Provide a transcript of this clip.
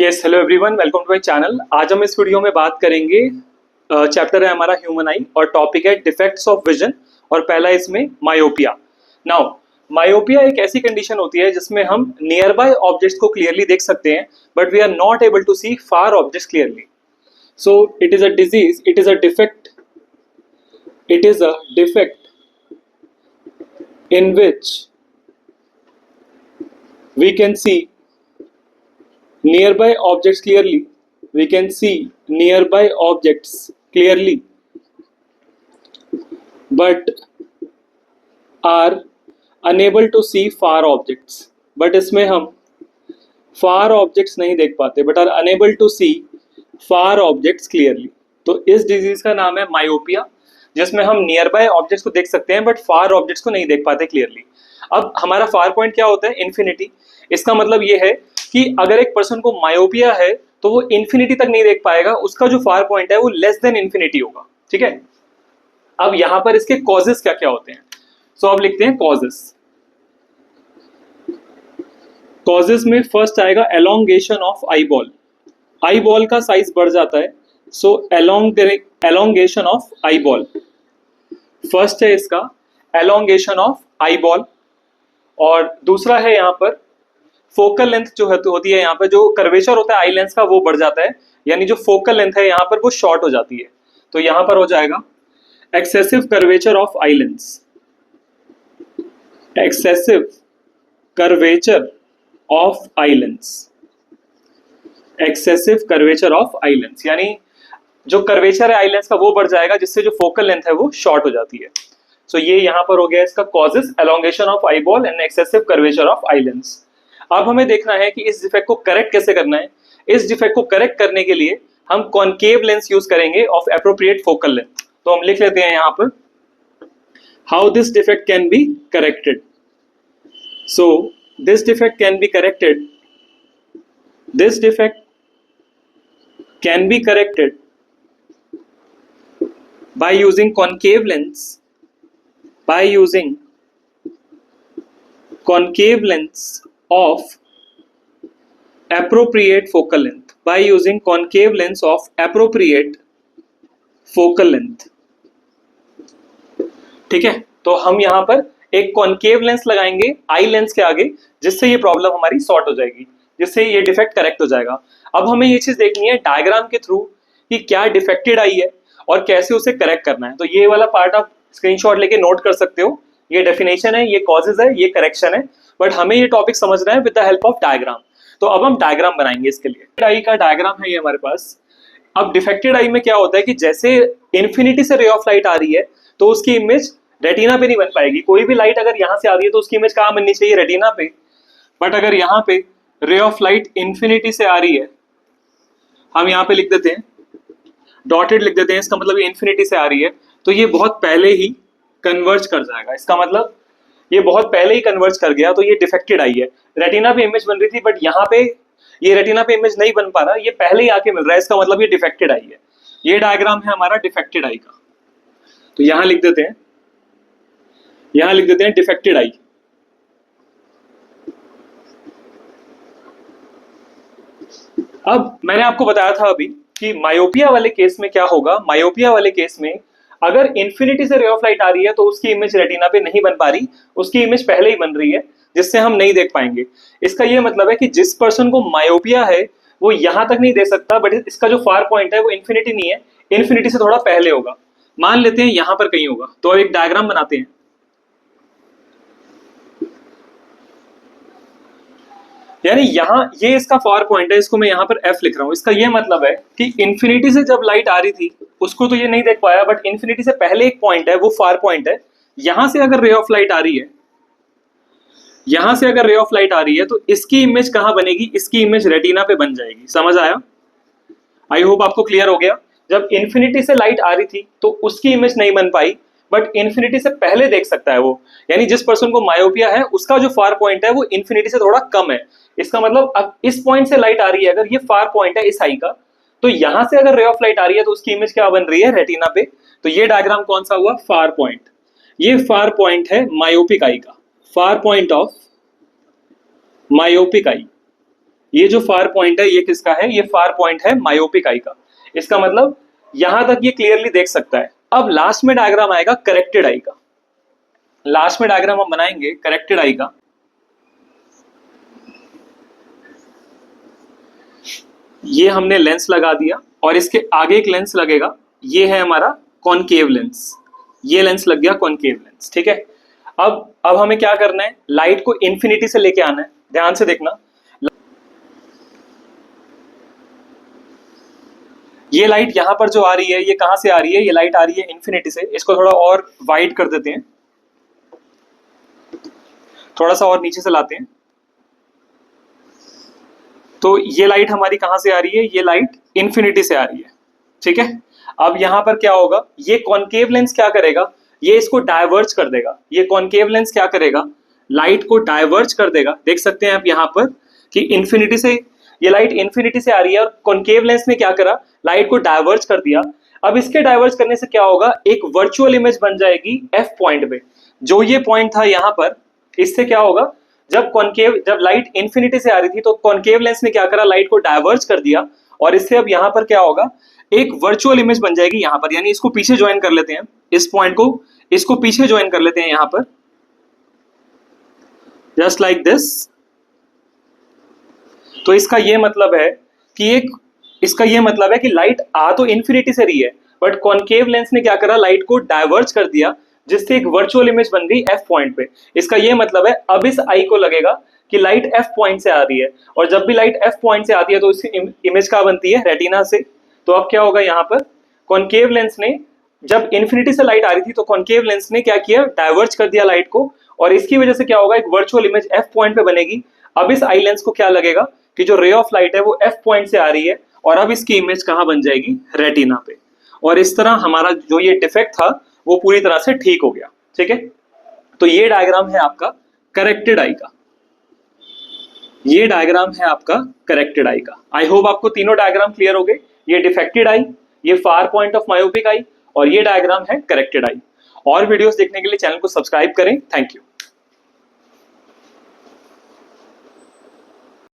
Yes, hello everyone, welcome to my channel. आज हम इस वीडियो में बात करेंगे, चैप्टर है हमारा ह्यूमन आई और टॉपिक है डिफेक्ट्स ऑफ विजन और पहला इसमें मायोपिया। नाउ मायोपिया एक ऐसी कंडीशन होती है जिसमें हम नियर बाय ऑब्जेक्ट्स को क्लियरली देख सकते हैं but we are not able to see far objects clearly. So it is a disease, it is a defect in which we can see nearby objects clearly, we can see nearby objects clearly but are unable to see far objects। but इसमें हम far objects नहीं देख पाते but are unable to see far objects clearly। तो इस disease का नाम है मायोपिया, जिसमें हम नियर बाय ऑब्जेक्ट्स को देख सकते हैं बट फार ऑब्जेक्ट्स को नहीं देख पाते क्लियरली। अब हमारा फार पॉइंट क्या होता है? इन्फिनिटी। इसका मतलब ये है कि अगर एक पर्सन को मायोपिया है तो वो इन्फिनिटी तक नहीं देख पाएगा, उसका जो फार पॉइंट है वो लेस देन इन्फिनिटी होगा। ठीक है, अब यहां पर इसके कॉजेस क्या क्या होते हैं। सो अब लिखते हैं कॉजेस। कॉजेस में फर्स्ट आएगा elongation of eyeball. Eyeball का साइज बढ़ जाता है, so elongation of eyeball first है इसका, एलोंगेशन ऑफ आई बॉल। और दूसरा है यहाँ पर फोकल लेंथ जो होती है, यहाँ पर जो कर्वेचर होता है आई लेंस का वो बढ़ जाता है, यानी जो फोकल लेंथ है यहाँ पर वो शॉर्ट हो जाती है। तो यहाँ पर हो जाएगा excessive curvature of eye lens, excessive curvature of eye lens, excessive curvature of eye lens, यानी जो कर्वेचर है आई लेंस का वो बढ़ जाएगा जिससे जो फोकल लेंथ है वो शॉर्ट हो जाती है। सो ये यहाँ पर हो गया इसका causes, elongation of eye ball and excessive curvature of eye lens. अब हमें देखना है कि इस डिफेक्ट को करेक्ट कैसे करना है। इस डिफेक्ट को करेक्ट करने के लिए हम कॉनकेव लेंस यूज करेंगे ऑफ एप्रोप्रिएट फोकल लेंथ। तो हम लिख लेते हैं यहाँ पर how this defect can be corrected. So this defect can be corrected, this defect can be corrected by using concave lens, by using concave lens of appropriate focal length, by using concave lens of appropriate focal length। ठीक है, तो हम यहां पर एक concave lens लगाएंगे eye lens के आगे, जिससे ये प्रॉब्लम हमारी सॉर्ट हो जाएगी, जिससे ये डिफेक्ट करेक्ट हो जाएगा। अब हमें ये चीज देखनी है डायग्राम के थ्रू कि क्या डिफेक्टेड आई है और कैसे उसे करेक्ट करना है। तो ये वाला पार्ट आप स्क्रीनशॉट लेके नोट कर सकते हो। ये डेफिनेशन है, ये कॉजेज है, ये करेक्शन है, बट हमें ये टॉपिक समझना है with the help of diagram. तो अब हम डायग्राम बनाएंगे इसके लिए। आई का डायग्राम है ये हमारे पास। अब डिफेक्टेड आई में क्या होता है कि जैसे इन्फिनिटी से रे ऑफ लाइट आ रही है तो उसकी इमेज रेटिना पे नहीं बन पाएगी। कोई भी लाइट अगर यहाँ से आ रही है तो उसकी इमेज कहाँ बननी चाहिए? रेटिना पे। बट अगर यहाँ पे रे ऑफ लाइट इन्फिनिटी से आ रही है, हम यहाँ पे लिख देते हैं, डॉटेड लिख देते हैं, इसका मतलब ये इन्फिनिटी से आ रही है, तो ये बहुत पहले ही कन्वर्ज कर जाएगा। इसका मतलब ये बहुत पहले ही कन्वर्ज कर गया, तो ये डिफेक्टेड आई है। रेटिना पे इमेज बन रही थी बट यहाँ पे ये रेटिना पे इमेज नहीं बन पा रहा, ये पहले ही आके मिल रहा है, इसका मतलब ये डिफेक्टेड आई है। ये डायग्राम है हमारा डिफेक्टेड आई का। तो यहाँ लिख देते हैं, यहाँ लिख देते हैं डिफेक्टेड आई। अब मैंने आपको बताया था अभी कि मायोपिया वाले केस में क्या होगा। मायोपिया वाले केस में अगर इन्फिनिटी से रे ऑफ लाइट आ रही है तो उसकी इमेज रेटिना पे नहीं बन पा रही, उसकी इमेज पहले ही बन रही है, जिससे हम नहीं देख पाएंगे। इसका ये मतलब है कि जिस पर्सन को मायोपिया है वो यहां तक नहीं दे सकता, बट इसका जो फार पॉइंट है वो इन्फिनिटी नहीं है, इन्फिनिटी से थोड़ा पहले होगा। मान लेते हैं यहां पर कहीं होगा। तो अब एक डायग्राम बनाते हैं। यानी यहाँ ये इसका फार पॉइंट है, इसको मैं यहाँ पर F लिख रहा हूँ। इसका ये मतलब है कि इन्फिनिटी से जब लाइट आ रही थी उसको तो ये नहीं देख पाया, बट इन्फिनिटी से पहले एक पॉइंट है वो फार पॉइंट है। यहां से अगर रे ऑफ लाइट आ रही है, यहां से अगर रे ऑफ लाइट आ रही है तो इसकी इमेज कहां बनेगी? इसकी इमेज रेटिना पे बन जाएगी। समझ आया? आई होप आपको क्लियर हो गया। जब इन्फिनिटी से लाइट आ रही थी तो उसकी इमेज नहीं बन पाई, बट इन्फिनिटी से पहले देख सकता है वो। यानी जिस पर्सन को मायोपिया है उसका जो फार पॉइंट है वो इन्फिनिटी से थोड़ा कम है। इसका मतलब अब इस पॉइंट से लाइट आ रही है, अगर ये फार पॉइंट है इस आई का, तो यहां से अगर रे ऑफ लाइट आ रही है तो उसकी इमेज क्या बन रही है? रेटिना पे। तो ये डायग्राम कौन सा हुआ? Far point. ये फार पॉइंट है मायोपिक आई का, far point of myopic eye. ये जो फार पॉइंट है ये किसका है? ये फार पॉइंट है मायोपिक आई का। इसका मतलब यहां तक ये क्लियरली देख सकता है। अब लास्ट में डायग्राम आएगा करेक्टेड आई का। लास्ट में डायग्राम हम बनाएंगे करेक्टेड आई का। ये हमने लेंस लगा दिया और इसके आगे एक लेंस लगेगा, ये है हमारा कॉनकेव लेंस। ये लेंस लग गया कॉनकेव लेंस, ठीक है। अब हमें क्या करना है? लाइट को इन्फिनिटी से लेके आना है। ध्यान से देखना, ये लाइट यहां पर जो आ रही है ये कहां से आ रही है? ये लाइट आ रही है इन्फिनिटी से। इसको थोड़ा और वाइड कर देते हैं, थोड़ा सा और नीचे से लाते हैं। तो ये लाइट हमारी कहां से आ रही है? ये लाइट इन्फिनिटी से आ रही है, ठीक है। अब यहां पर क्या होगा? ये कॉनकेव लेंस क्या करेगा? ये इसको डायवर्ज कर देगा। ये कॉनकेव लेंस क्या करेगा? लाइट को डायवर्ज कर देगा। देख सकते हैं आप यहां पर कि इन्फिनिटी से ये लाइट इन्फिनिटी से आ रही है और कॉनकेव लेंस ने क्या करा? लाइट को डायवर्ज कर दिया। अब इसके डायवर्ज करने से क्या होगा? एक वर्चुअल इमेज बन जाएगी एफ पॉइंट पे। जो ये पॉइंट था यहां पर, इससे क्या होगा? जब लाइट इन्फिनिटी से आ रही थी तो कॉनकेव लेंस ने क्या करा? लाइट को डायवर्ज कर दिया और इससे अब यहां पर क्या होगा? एक वर्चुअल इमेज बन जाएगी यहां पर। यानी इसको पीछे ज्वाइन कर लेते हैं, इस पॉइंट को इसको पीछे ज्वाइन कर लेते हैं यहां पर, जस्ट लाइक दिस। तो इसका ये मतलब है कि लाइट आ तो इन्फिनिटी से रही है, बट कॉनकेव लेंस ने क्या करा? लाइट को डायवर्ज कर दिया, जिससे एक वर्चुअल इमेज बन गई एफ पॉइंट पे। इसका ये मतलब है अब इस आई को लगेगा कि लाइट एफ पॉइंट से आ रही है, और जब भी लाइट एफ पॉइंट से आती है तो इसकी इमेज कहां बनती है? रेटिना से। तो अब क्या होगा यहां पर? कॉनकेव लेंस ने, जब इन्फिनिटी से लाइट आ रही थी तो कॉनकेव लेंस ने क्या किया? डायवर्ज कर दिया लाइट को, और इसकी वजह से क्या होगा? एक वर्चुअल इमेज एफ पॉइंट पे बनेगी। अब इस आई लेंस को क्या लगेगा कि जो रे ऑफ लाइट है वो एफ पॉइंट से आ रही है, और अब इसकी इमेज कहां बन जाएगी? रेटिना पे। और इस तरह हमारा जो ये डिफेक्ट था वो पूरी तरह से ठीक हो गया, ठीक है। तो ये डायग्राम है आपका करेक्टेड आई का। ये डायग्राम है आपका करेक्टेड आई का। आई होप आपको तीनों डायग्राम क्लियर हो गए। ये डिफेक्टेड आई, ये far point of myopic eye, और ये डायग्राम है करेक्टेड आई। और वीडियोस देखने के लिए चैनल को सब्सक्राइब करें। Thank you.